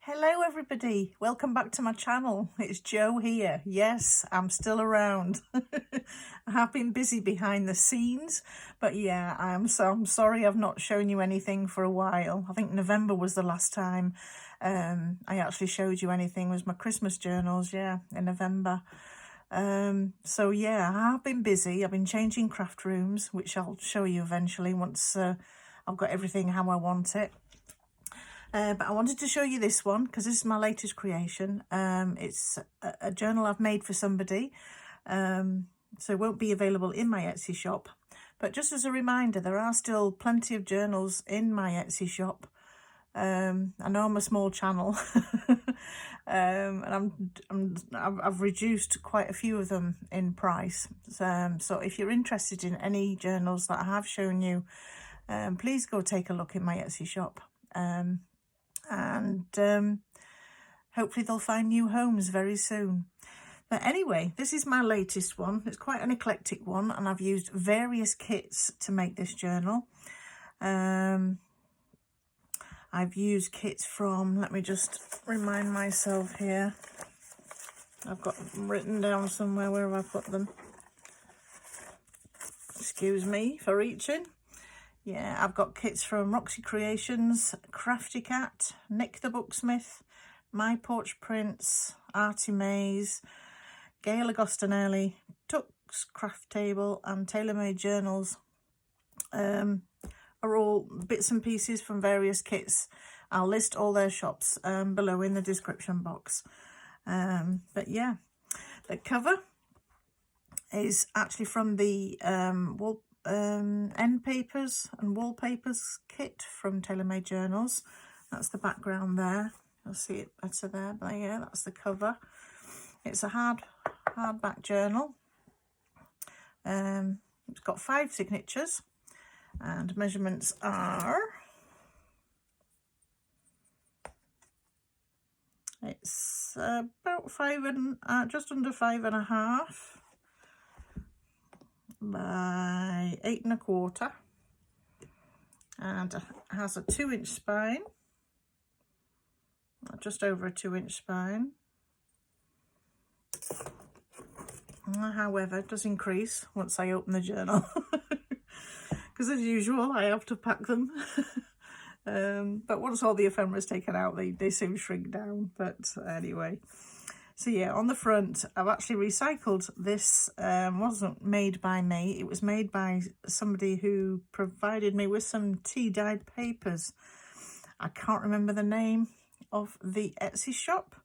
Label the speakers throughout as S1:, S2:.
S1: Hello everybody, welcome back to my channel. It's Jo here. Yes, I'm still around. I have been busy behind the scenes, but yeah, I'm sorry I've not shown you anything for a while. I think November was the last time I actually showed you anything. It was my Christmas journals, yeah, in November. So yeah, I have been busy. I've been changing craft rooms, which I'll show you eventually once I've got everything how I want it. But I wanted to show you this one because this is my latest creation. It's a journal I've made for somebody, so it won't be available in my Etsy shop. But just as a reminder, there are still plenty of journals in my Etsy shop. I know I'm a small channel, and I've reduced quite a few of them in price. So if you're interested in any journals that I have shown you, please go take a look in my Etsy shop. Hopefully they'll find new homes very soon. But anyway, this is my latest one. It's quite an eclectic one, and I've used various kits to make this journal. I've used kits from, let me just remind myself here. I've got them written down somewhere. Where have I put them? Excuse me for reaching. Yeah, I've got kits from Roxy Creations, Crafty Cat, Nik the Booksmith, Porch Prints, Arty Maze, Gayle Agostinelli, Tuck's Craft Table, and TaylorMadeJournals. Are all bits and pieces from various kits. I'll list all their shops below in the description box. But yeah, the cover is actually from the end papers and wallpapers kit from TaylorMadeJournals. That's the background there. You'll see it better there, but yeah, that's the cover. It's a hardback journal. It's got 5 signatures, and measurements are, it's about just under 5.5 by 8 1/4, and it has a 2-inch spine, just over a 2-inch spine. However, it does increase once I open the journal, because as usual I have to pack them. But once all the ephemera is taken out, they soon shrink down. But anyway, so yeah, on the front, I've actually recycled this. Wasn't made by me. It was made by somebody who provided me with some tea-dyed papers. I can't remember the name of the Etsy shop,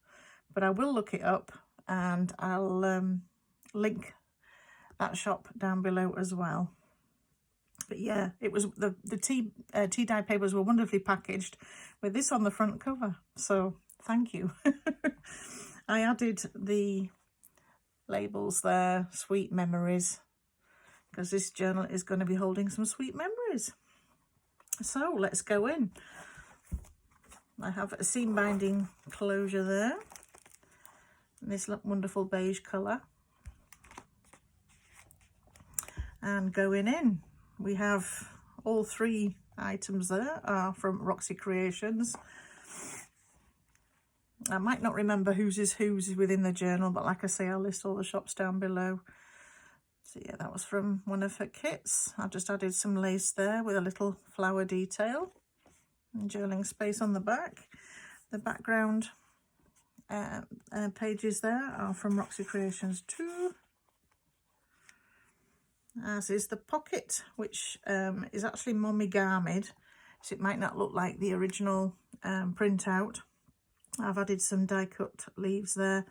S1: but I will look it up, and I'll link that shop down below as well. But yeah, it was the tea-dyed papers were wonderfully packaged with this on the front cover. So thank you. I added the labels there, sweet memories, because this journal is going to be holding some sweet memories. So let's go in. I have a seam binding closure there, in this wonderful beige colour. And going in, we have all 3 items there are from Roxy Creations. I might not remember whose is within the journal, but like I say, I'll list all the shops down below. So yeah, that was from one of her kits. I've just added some lace there with a little flower detail and journaling space on the back. The background pages there are from Roxy Creations too. As is the pocket, which is actually monogamid, so it might not look like the original printout. I've added some die cut leaves there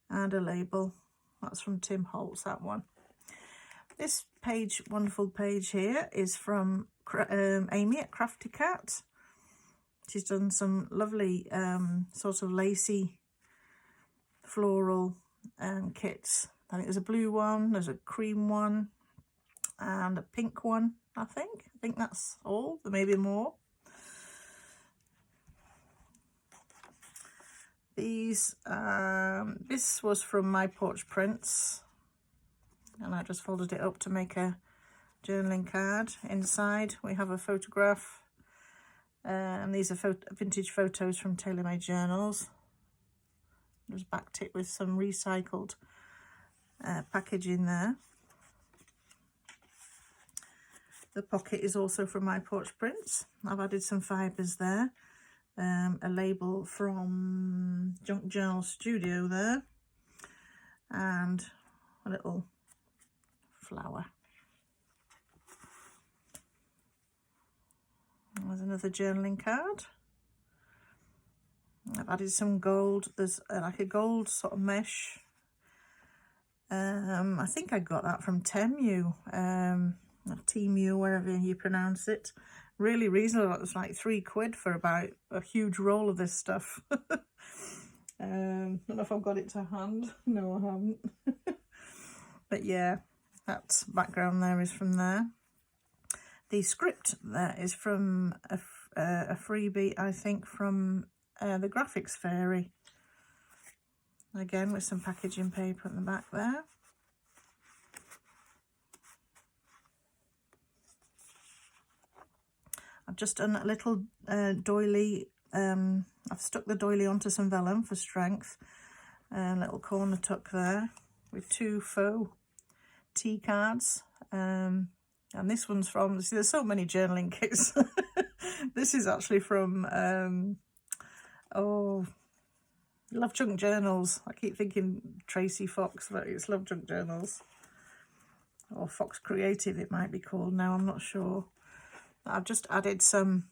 S1: and a label. That's from Tim Holtz, that one. This page, wonderful page here, is from Amy at Crafty Cat. She's done some lovely sort of lacy floral kits. I think there's a blue one, there's a cream one, and a pink one. I think that's all. There may be more. These this was from Porch Prints, and I just folded it up to make a journaling card. Inside we have a photograph And these are vintage photos from TaylorMadeJournals. Just backed it with some recycled packaging there. The pocket is also from my Porch Prints. I've added some fibres there. A label from Junk Journal Studio there. And a little flower. There's another journaling card. I've added some gold. There's like a gold sort of mesh. I think I got that from Temu, Temu, wherever you pronounce it. Really reasonable. It was like £3 for about a huge roll of this stuff. Don't know if I've got it to hand. No, I haven't. But yeah, that background there is from there. The script there is from a freebie, I think, from the Graphics Fairy. Again, with some packaging paper at the back there. I've just done a little doily. I've stuck the doily onto some vellum for strength. A little corner tuck there with 2 faux tea cards. And this one's from, see, there's so many journaling kits. This is actually from, Love Junk Journals. I keep thinking Tracy Fox, but it's Love Junk Journals. Or Fox Creative it might be called now, I'm not sure. I've just added some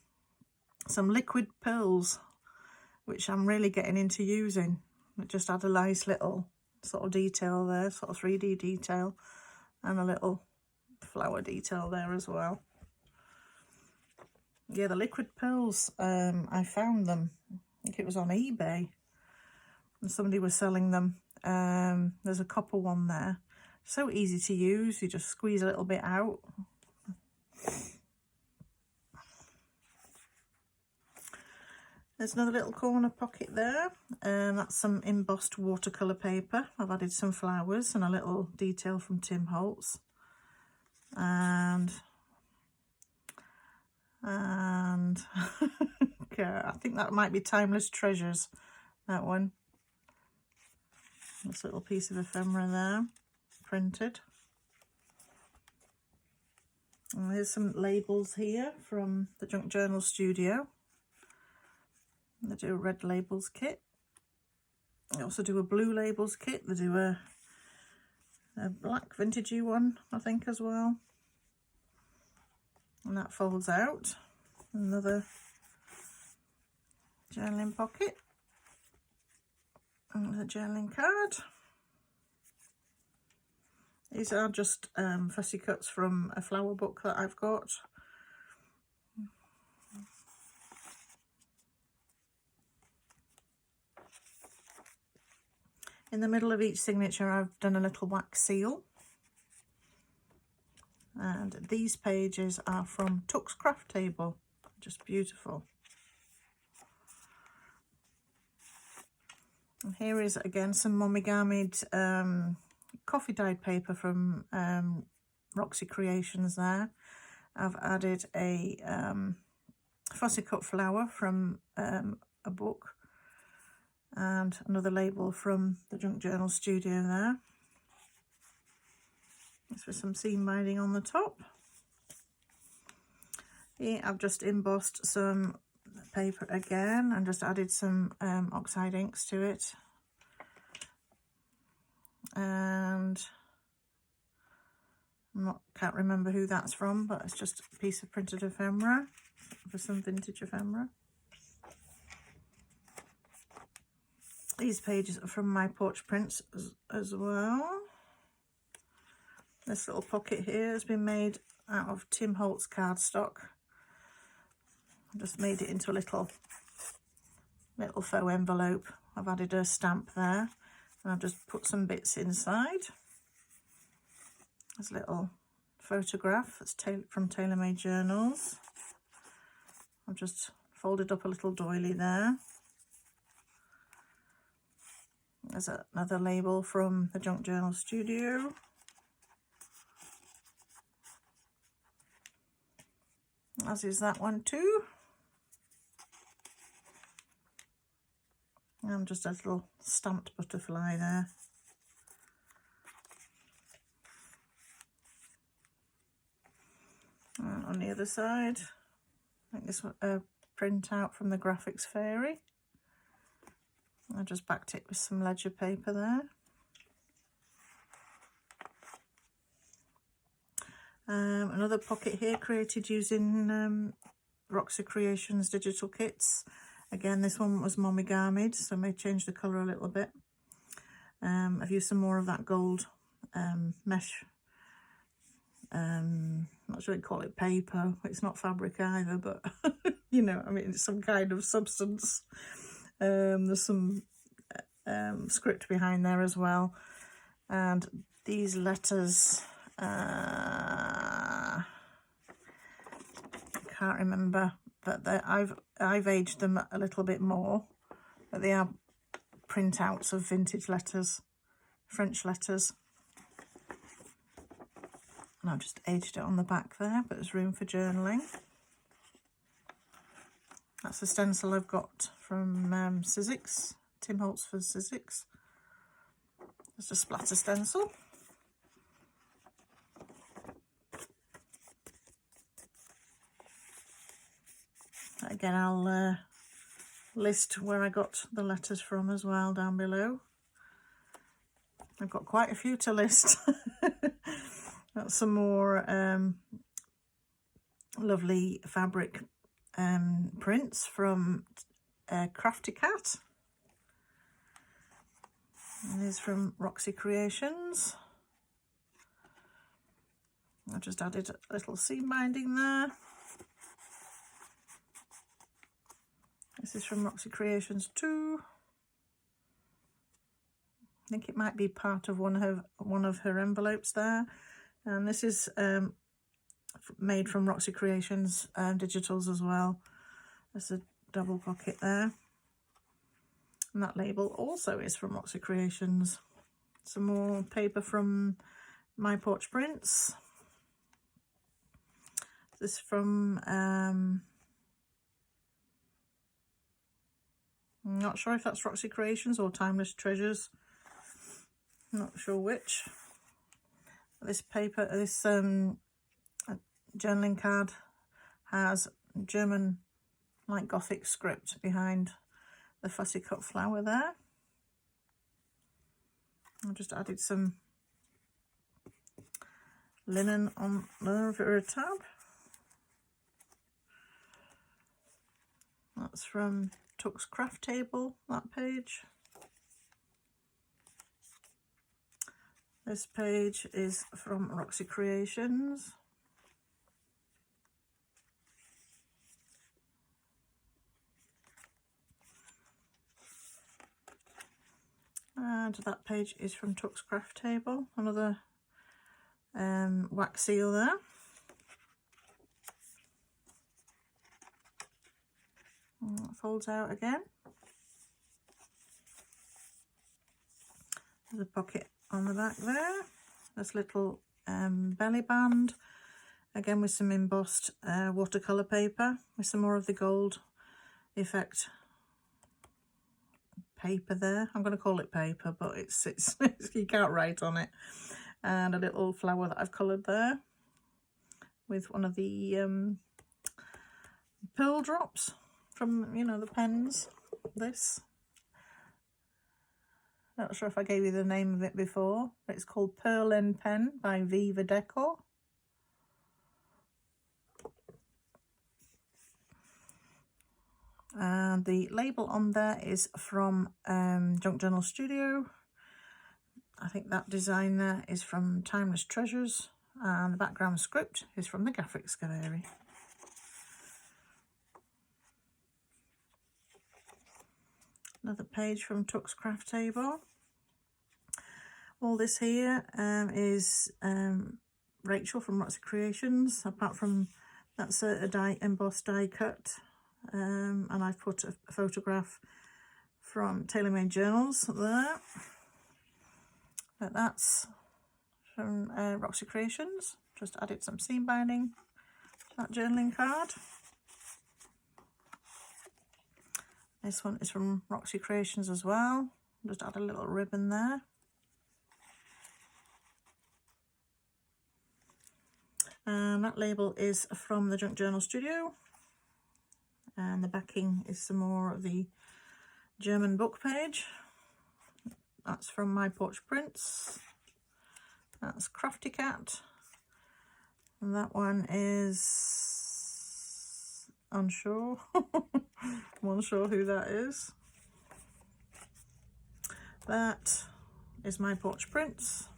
S1: liquid pearls, which I'm really getting into using. It just add a nice little sort of detail there, sort of 3D detail, and a little flower detail there as well. Yeah, the liquid pearls, I found them, I think it was on eBay, and somebody was selling them. There's a copper one there. So easy to use, you just squeeze a little bit out. There's another little corner pocket there, and that's some embossed watercolour paper. I've added some flowers and a little detail from Tim Holtz. And okay, I think that might be Timeless Treasures, that one. This little piece of ephemera there, printed. And there's some labels here from the Junk Journal Studio. They do a red labels kit. They also do a blue labels kit. They do a black vintagey one, I think, as well. And that folds out. Another journaling pocket. And a journaling card. These are just fussy cuts from a flower book that I've got. In the middle of each signature, I've done a little wax seal. And these pages are from Tuck's Craft Table. Just beautiful. And here is, again, some Momigami'd coffee dyed paper from Roxy Creations there. I've added a fussy cut flower from a book. And another label from the Junk Journal Studio there. This with some seam binding on the top. Here I've just embossed some paper again and just added some oxide inks to it. And can't remember who that's from, but it's just a piece of printed ephemera for some vintage ephemera. These pages are from my Porch Prints as well. This little pocket here has been made out of Tim Holtz cardstock. I just made it into a little faux envelope. I've added a stamp there, and I've just put some bits inside. There's a little photograph that's from TaylorMadeJournals. I've just folded up a little doily there. There's another label from the Junk Journal Studio. As is that one too. And just a little stamped butterfly there. And on the other side, I think this was a print out from the Graphics Fairy. I just backed it with some ledger paper there. Another pocket here created using Roxy Creations digital kits. Again, this one was monogamied, so I may change the colour a little bit. I've used some more of that gold mesh. Not sure I'd call it paper. It's not fabric either, but you know, I mean, it's some kind of substance. There's some script behind there as well, and these letters. I can't remember, but I've aged them a little bit more. But they are printouts of vintage letters, French letters. And I've just aged it on the back there, but there's room for journaling. That's a stencil I've got from Sizzix, Tim Holtzford Sizzix. Just a splatter stencil. Again, I'll list where I got the letters from as well down below. I've got quite a few to list. That's some more lovely fabric prints from Crafty Cat. And these from Roxy Creations. I just added a little seam binding there. This is from Roxy Creations too. I think it might be part of one of her envelopes there. And this is made from Roxy Creations digitals as well. There's a double pocket there. And that label also is from Roxy Creations. Some more paper from my Porch Prints. This from, I'm not sure if that's Roxy Creations or Timeless Treasures. Not sure which. This paper, this journaling card has German light Gothic script behind the fussy cut flower there. I just added some linen on the Veriepear tab. That's from Tuck's Craft Table, that page. This page is from Roxy Creations. And that page is from Tuck's Craft Table. Another wax seal there. And that folds out again. There's a pocket on the back there. This little belly band, again with some embossed watercolour paper with some more of the gold effect paper there. I'm going to call it paper, but it's you can't write on it. And a little flower that I've coloured there with one of the pearl drops from, you know, the pens. This. Not sure if I gave you the name of it before, but it's called Pearl and Pen by Viva Decor. And the label on there is from Junk Journal Studio. I think that design there is from Timeless Treasures, and the background script is from the Graphics Fairy. Another page from Tuck's Craft Table. All this here is Rachel from Roxy Creations, apart from that's a embossed die cut. And I've put a photograph from TaylorMadeJournals there. But that's from Roxy Creations. Just added some seam binding to that journaling card. This one is from Roxy Creations as well. Just add a little ribbon there. And that label is from the Junk Journal Studio. And the backing is some more of the German book page. That's from my Porch Prints. That's Crafty Cat. And that one is unsure. I'm unsure who that is. That is my Porch Prints.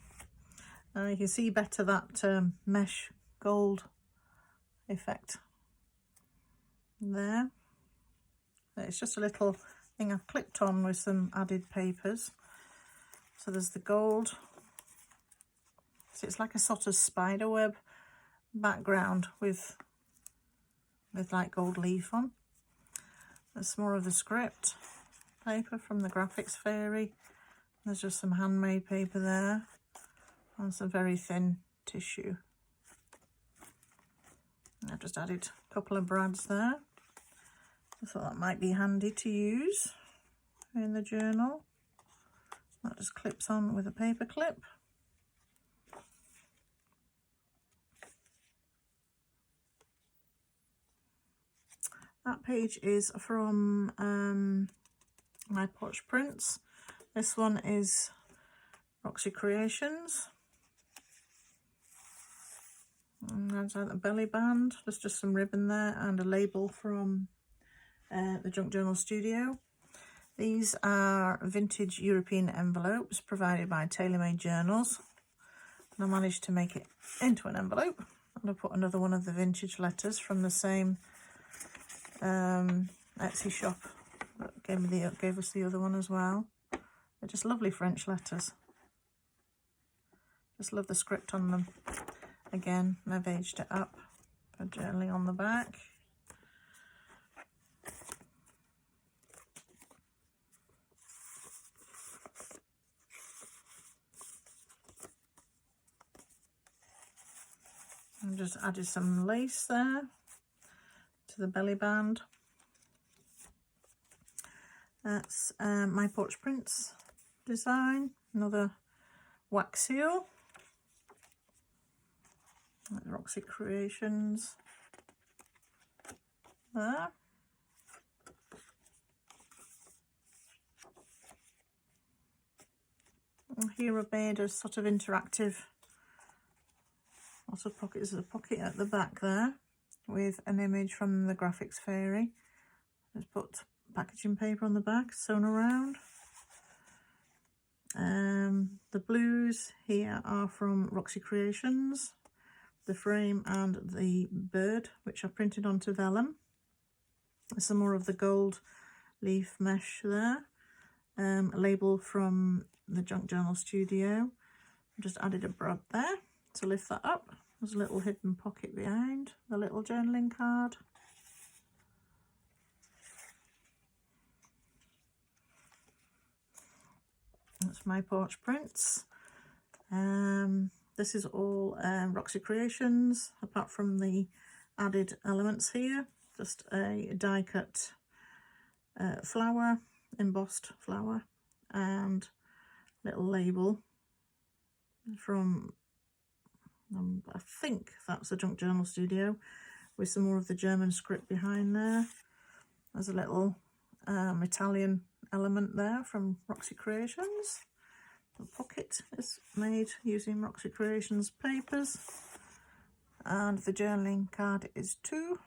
S1: You can see better that mesh gold effect there. It's just a little thing I've clipped on with some added papers. So there's the gold. So it's like a sort of spider web background with like gold leaf on. There's more of the script paper from the Graphics Fairy. There's just some handmade paper there and some very thin tissue. I've just added a couple of brads there. I thought that might be handy to use in the journal. That just clips on with a paper clip. That page is from my Porch Prints. This one is Roxy Creations. And that's like the belly band. There's just some ribbon there and a label from the Junk Journal Studio. These are vintage European envelopes provided by TaylorMadeJournals. And I managed to make it into an envelope. And I put another one of the vintage letters from the same Etsy shop that gave us the other one as well. They're just lovely French letters. Just love the script on them. Again, I've aged it up for journaling on the back. And just added some lace there to the belly band. That's my Porch Prints design, another wax seal. Roxy Creations there. And here I've made a sort of interactive lots of pockets. There's a pocket at the back there with an image from the Graphics Fairy. Just put packaging paper on the back, sewn around. The blues here are from Roxy Creations. The frame and the bird, which I printed onto vellum. There's some more of the gold leaf mesh there. A label from the Junk Journal Studio. I just added a brad there to lift that up. There's a little hidden pocket behind, a little journaling card. That's my Porch Prints. This is all Roxy Creations, apart from the added elements here. Just a die cut flower, embossed flower, and little label from, I think that's the Junk Journal Studio, with some more of the German script behind there. There's a little Italian element there from Roxy Creations. The pocket is made using Roxy Creations papers, and the journaling card is too.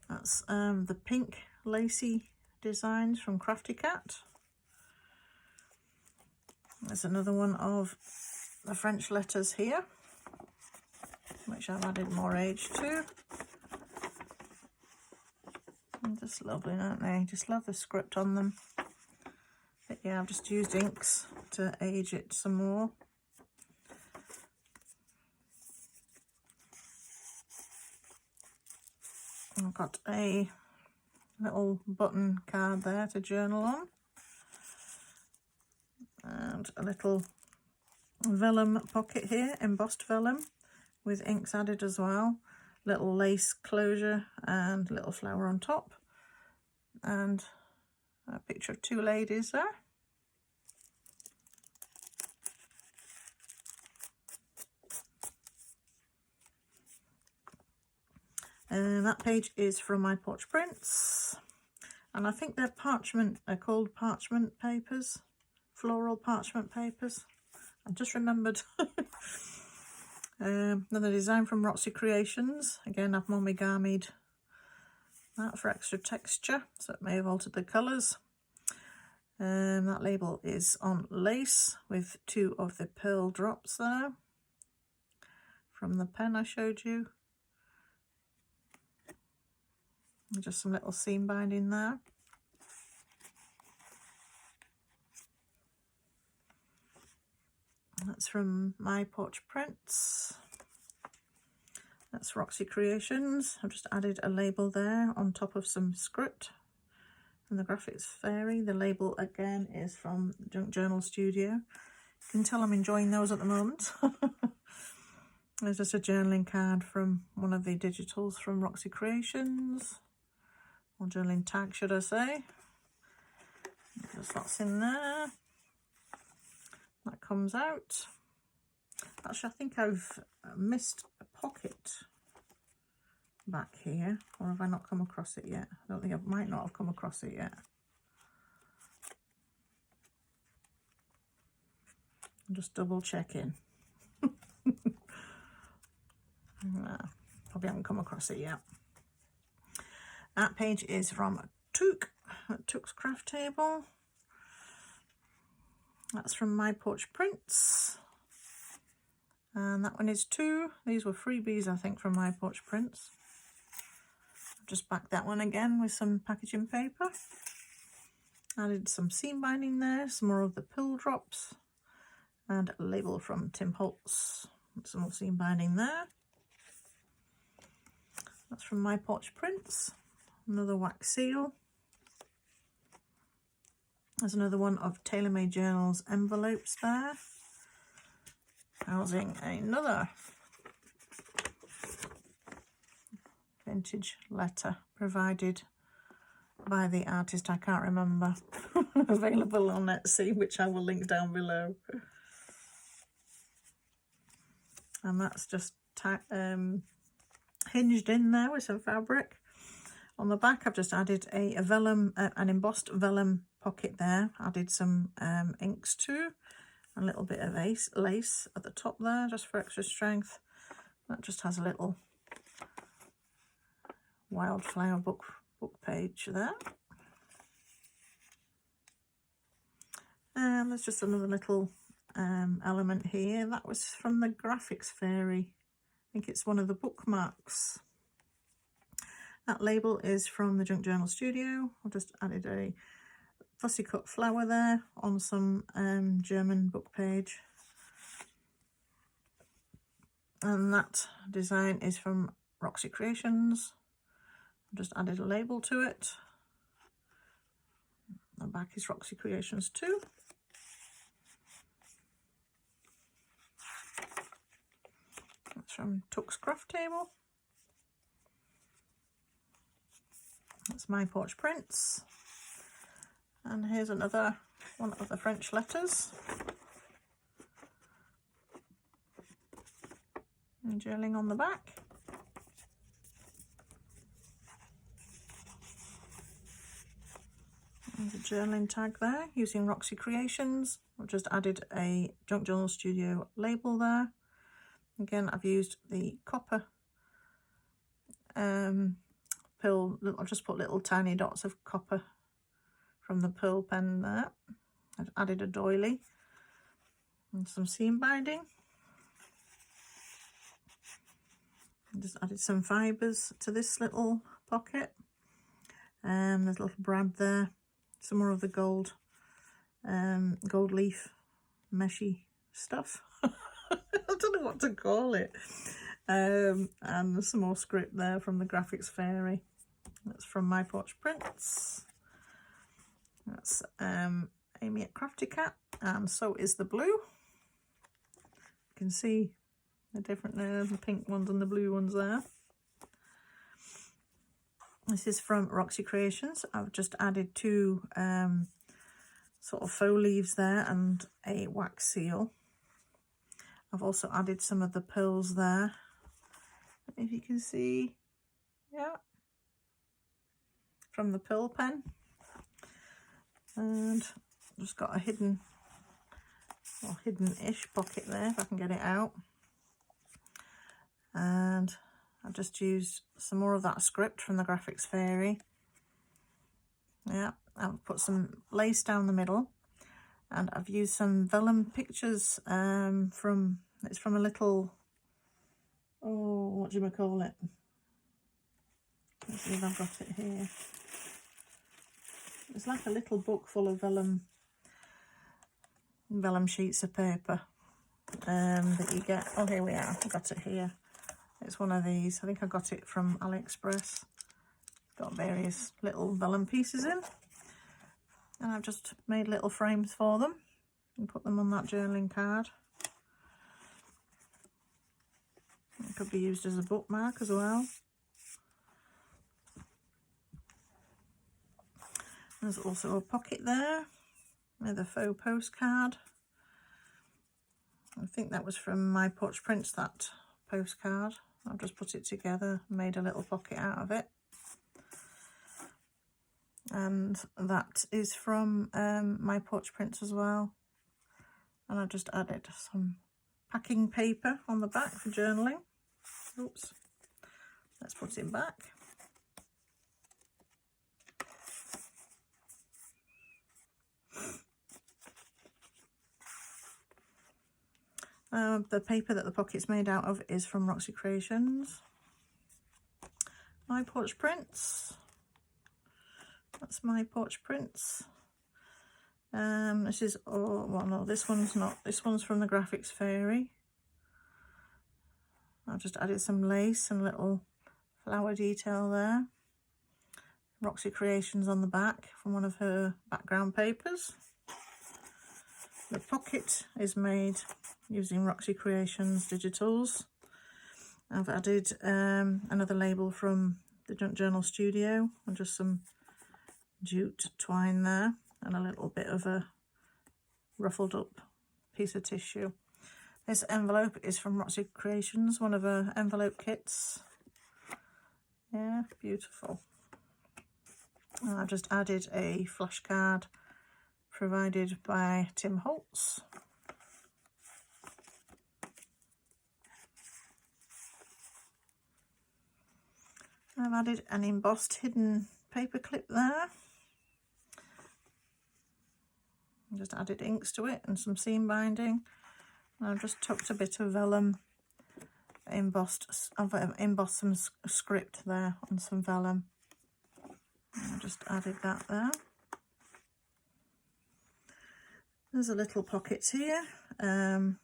S1: That's the pink lacy designs from Crafty Cat. There's another one of the French letters here, which I've added more age to. And just lovely, aren't they? Just love the script on them. But yeah, I've just used inks to age it some more. I've got a little button card there to journal on, and a little vellum pocket here, embossed vellum, with inks added as well. Little lace closure and little flower on top. And a picture of two ladies there. And that page is from my Porch Prints. And I think they're parchment, they're called parchment papers. Floral parchment papers. I just remembered. Another design from Roxy Creations. Again, I've monogamied that for extra texture, so it may have altered the colours. That label is on lace with two of the pearl drops there from the pen I showed you. And just some little seam binding there. That's from my Porch Prints. That's Roxy Creations. I've just added a label there on top of some script from the Graphics Fairy. The label again is from Junk Journal Studio. You can tell I'm enjoying those at the moment. There's just a journaling card from one of the digitals from Roxy Creations. Or journaling tag, should I say. Just that's in there. That comes out. Actually, I think I've missed a pocket back here, or have I not come across it yet? I don't think I might not have come across it yet. I'm just double checking. No, probably haven't come across it yet. That page is from Took's Craft Table. That's from my Porch Prints. And that one is 2. These were freebies, I think, from my Porch Prints. I've just backed that one again with some packaging paper. Added some seam binding there, some more of the pill drops, and a label from Tim Holtz. Some more seam binding there. That's from my Porch Prints. Another wax seal. There's another one of TaylorMadeJournals envelopes there, housing another vintage letter provided by the artist I can't remember, available on Etsy, which I will link down below. And that's just hinged in there with some fabric. On the back, I've just added a vellum, an embossed vellum pocket there. Added some inks too, and a little bit of lace at the top there, just for extra strength. That just has a little wildflower book page there. And there's just another little element here. That was from the Graphics Fairy. I think it's one of the bookmarks. That label is from the Junk Journal Studio. I've just added a fussy cut flower there on some German book page. And that design is from Roxy Creations. I've just added a label to it. The back is Roxy Creations too. That's from Took's Craft Table. That's my Porch Prints. And here's another one of the French letters. And journaling on the back. There's a journaling tag there using Roxy Creations. I've just added a Junk Journal Studio label there. Again, I've used the copper pill. I've just put little tiny dots of copper from the pearl pen there. I've added a doily and some seam binding. I just added some fibres to this little pocket. And there's a little brad there. Some more of the gold leaf meshy stuff. I don't know what to call it. And some more script there from the Graphics Fairy. That's from my Porch Prints. That's Amy at Crafty Cat, and so is the blue. You can see The different the pink ones and the blue ones there. This is from Roxy Creations. I've just added 2 sort of faux leaves there and a wax seal. I've also added some of the pearls there. If you can see, yeah, from the pearl pen. And just got a hidden, or hidden-ish pocket there, if I can get it out. And I've just used some more of that script from the Graphics Fairy. Yeah, I've put some lace down the middle, and I've used some vellum pictures it's from a little, oh, what do you call it? Let's see if I've got it here. It's like a little book full of vellum sheets of paper that you get. Oh, here we are. I've got it here. It's one of these. I think I got it from AliExpress. Got various little vellum pieces in. And I've just made little frames for them and put them on that journaling card. It could be used as a bookmark as well. There's also a pocket there with a faux postcard. I think that was from my Porch Prints, that postcard. I've just put it together, made a little pocket out of it. And that is from my Porch Prints as well. And I just added some packing paper on the back for journaling. Oops. Let's put it back. The paper that the pocket's made out of is from Roxy Creations. My Porch Prints. That's my Porch Prints. This is, oh, well, no, this one's not. This one's from the Graphics Fairy. I've just added some lace and little flower detail there. Roxy Creations on the back from one of her background papers. The pocket is made using Roxy Creations digitals. I've added another label from the Junk Journal Studio and just some jute twine there and a little bit of a ruffled up piece of tissue. This envelope is from Roxy Creations, one of her envelope kits. Yeah, beautiful. And I've just added a flashcard provided by Tim Holtz. I've added an embossed hidden paper clip there. I just added inks to it and some seam binding. And I've just tucked a bit of vellum, I've embossed some script there on some vellum. And I just added that there. There's a little pocket here. The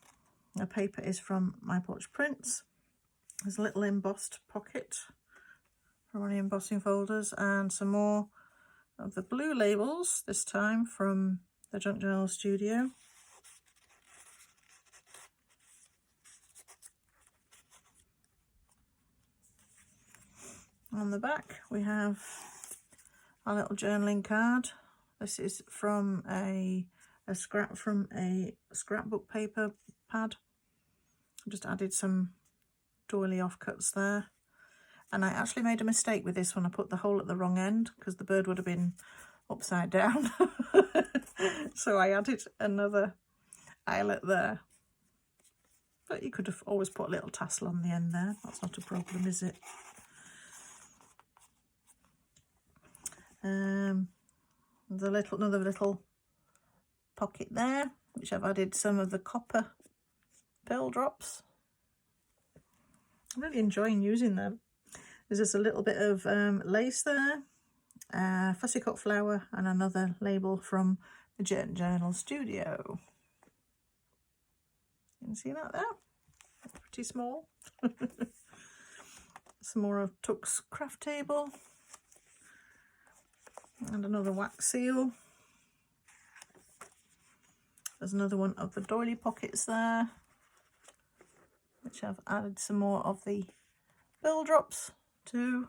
S1: paper is from my Porch Prints. There's a little embossed pocket for any embossing folders, and some more of the blue labels, this time from the Junk Journal Studio. On the back we have a little journaling card. This is from a scrap from a scrapbook paper pad. I just added some doily offcuts there. And I actually made a mistake with this one. I put the hole at the wrong end because the bird would have been upside down. So I added another eyelet there. But you could have always put a little tassel on the end there. That's not a problem, is it? There's another little pocket there, which I've added some of the copper pearl drops. I'm really enjoying using them. There's just a little bit of lace there, fussy cut flower, and another label from the Junk Journal Studio. You can see that there? Pretty small. Some more of Tuck's craft table. And another wax seal. There's another one of the doily pockets there. which I've added some more of the pearl drops to,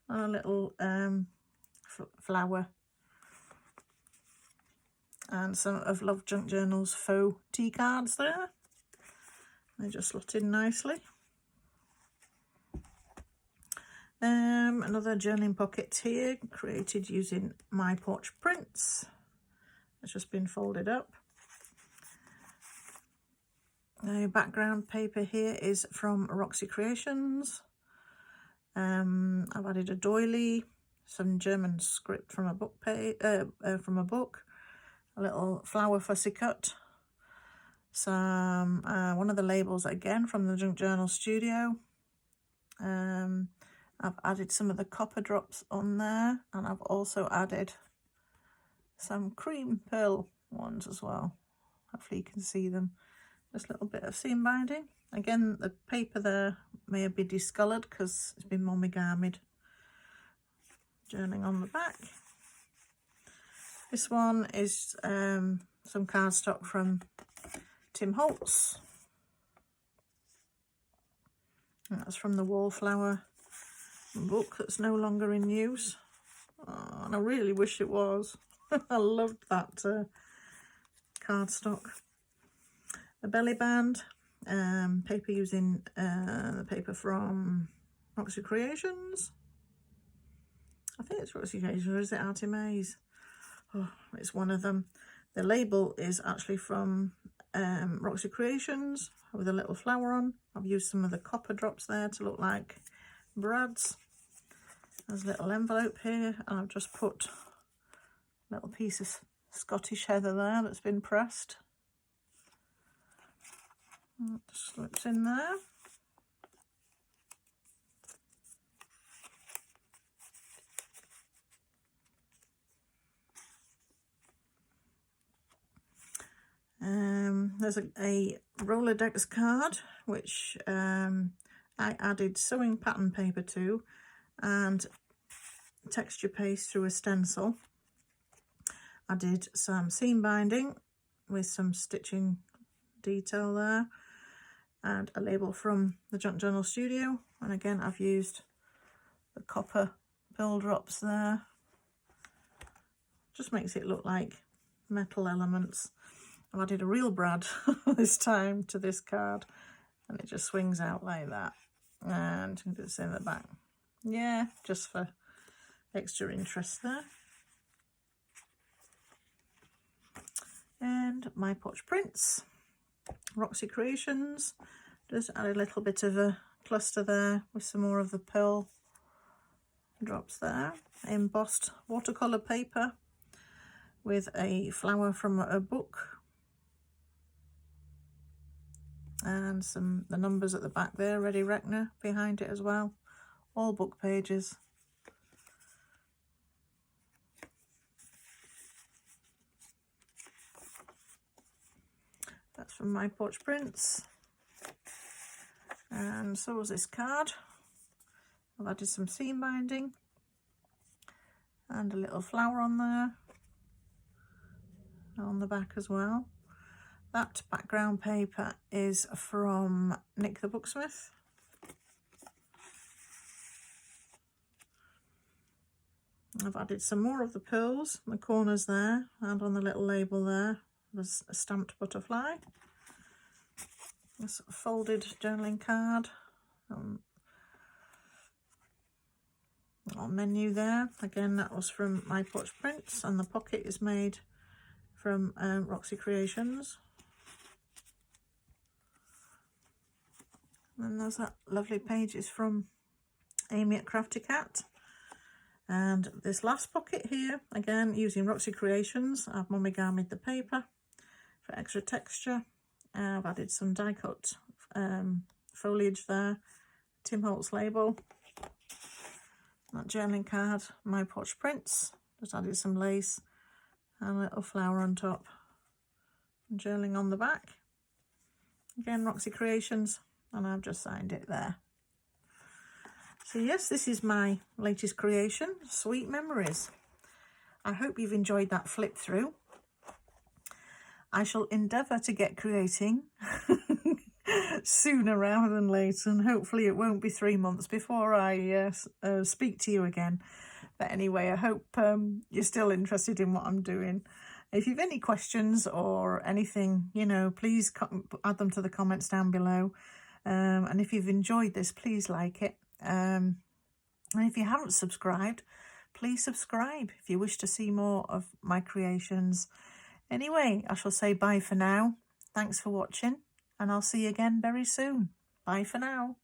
S1: and a little flower, and some of Love Junk Journals faux tea cards there. They just slot in nicely. Another journaling pocket here, created using my Porch Prints. It's just been folded up. The background paper here is from Roxy Creations. I've added a doily, some German script from a book a little flower fussy cut, some one of the labels again from the Junk Journal Studio. I've added some of the copper drops on there, and I've also added some cream pearl ones as well. Hopefully you can see them. Just a little bit of seam binding. Again, the paper there may be discoloured because it's been mommygarmied. Journaling on the back. This one is some cardstock from Tim Holtz. And that's from the Wallflower book that's no longer in use. Oh, and I really wish it was. I loved that cardstock. A belly band, paper using the paper from Roxy Creations. I think it's Roxy Creations, or is it Arty Maze? Oh, it's one of them. The label is actually from Roxy Creations with a little flower on. I've used some of the copper drops there to look like brads. There's a little envelope here, and I've just put a little piece of Scottish heather there that's been pressed. It just slips in there. There's a Rolodex card which I added sewing pattern paper to and texture paste through a stencil. I did some seam binding with some stitching detail there, and a label from the Junk Journal Studio, and again I've used the copper pearl drops there. Just makes it look like metal elements. I've added a real brad this time to this card, and it just swings out like that, and it's in the back. Yeah, just for extra interest there. And my Porch Prints, Roxy Creations, just add a little bit of a cluster there with some more of the pearl drops there. Embossed watercolour paper with a flower from a book, and the numbers at the back there, Ready Reckoner behind it as well, all book pages. That's from my Porch Prints. And so was this card. I've added some seam binding and a little flower on there, on the back as well. That background paper is from Nik the Booksmith. I've added some more of the pearls in the corners there, and on the little label there there's a stamped butterfly. This folded journaling card on menu there. Again, that was from my Porch Prints, and the pocket is made from Roxy Creations. And there's that lovely pages from Amy at Crafty Cat. And this last pocket here, again using Roxy Creations, I've mommygarmied the paper for extra texture. I've added some die cut foliage there, Tim Holtz label. That journaling card, my Porch Prints, just added some lace and a little flower on top. And journaling on the back. Again, Roxy Creations, and I've just signed it there. So yes, this is my latest creation, Sweet Memories. I hope you've enjoyed that flip through. I shall endeavour to get creating sooner rather than later, and hopefully it won't be 3 months before I speak to you again. But anyway, I hope you're still interested in what I'm doing. If you've any questions or anything, you know, please add them to the comments down below. And if you've enjoyed this, please like it. And if you haven't subscribed, please subscribe if you wish to see more of my creations. Anyway, I shall say bye for now. Thanks for watching, and I'll see you again very soon. Bye for now.